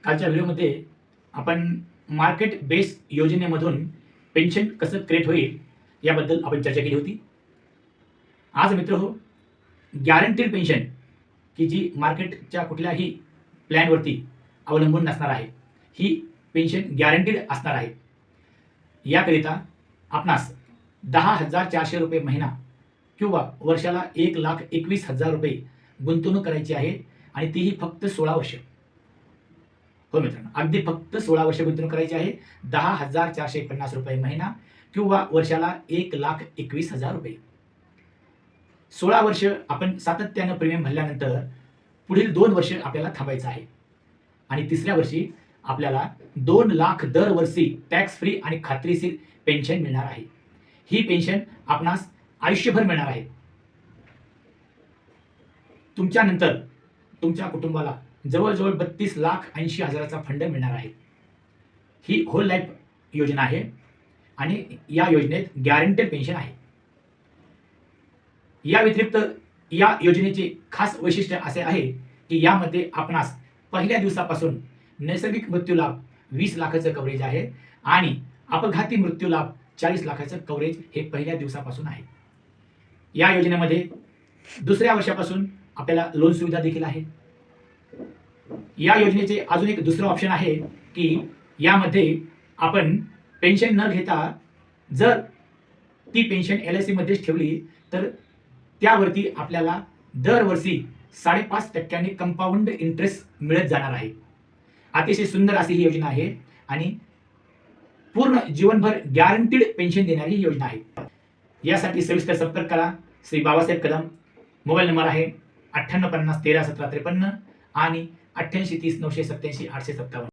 कालच्या व्हिडिओमध्ये आपण मार्केट बेस योजनेमधून पेन्शन कसं क्रिएट होईल याबद्दल आपण चर्चा केली होती. आज मित्रहो, गॅरंटीड पेन्शन की जी मार्केटच्या कुठल्याही प्लॅनवरती अवलंबून नसणार आहे, ही पेन्शन गॅरंटीड असणार आहे. याकरिता आपणास 10,400 रुपये महिना किंवा वर्षाला 1,21,000 रुपये गुंतवणूक करायची आहे आणि तीही फक्त 16 वर्ष. हो मित्रांनो, अगदी फक्त 16 वर्ष गुंतवणूक करायची आहे. 10,450 रुपये महिना किंवा वर्षाला 1,21,000 रुपये. 16 वर्ष आपण सातत्यानं प्रीमियम भरल्यानंतर पुढील 2 वर्ष आपल्याला थांबायचं आहे आणि तिसऱ्या वर्षी आपल्याला 2 लाख दरवर्षी टॅक्स फ्री आणि खात्रीशीर पेन्शन मिळणार आहे. ही पेन्शन आपणास आयुष्यभर मिळणार आहे. तुमच्यानंतर तुमच्या कुटुंबाला जवळजवळ 32,80,000चा फंड मिळणार आहे. ही होल लाईफ योजना आहे आणि या योजनेत गॅरंटेड पेन्शन आहे. या व्यतिरिक्त या योजनेचे खास वैशिष्ट्य असे आहे की यामध्ये आपणास पहिल्या दिवसापासून नैसर्गिक मृत्यू लाभ 20 लाखाचं कव्हरेज आहे आणि अपघाती मृत्यू लाभ 40 लाखाचं कव्हरेज हे पहिल्या दिवसापासून आहे. या योजनेमध्ये दुसऱ्या वर्षापासून आपल्याला लोन सुविधा देखील आहे. या योजनेचे अजून एक दुसरं ऑप्शन आहे की यामध्ये आपण पेन्शन न घेता जर ती पेन्शन LIC मध्येच ठेवली तर त्यावरती आपल्याला दरवर्षी 5.5% कंपाऊंड इंटरेस्ट मिळत जाणार आहे. अतिशय सुंदर अशी ही योजना आहे आणि पूर्ण जीवनभर गॅरंटीड पेन्शन देणारी ही योजना आहे. यासाठी सविस्तर संपर्क करा. श्री बाबासाहेब कदम. मोबाईल नंबर आहे 9850 13 17 53 आणि 88 30 987 857.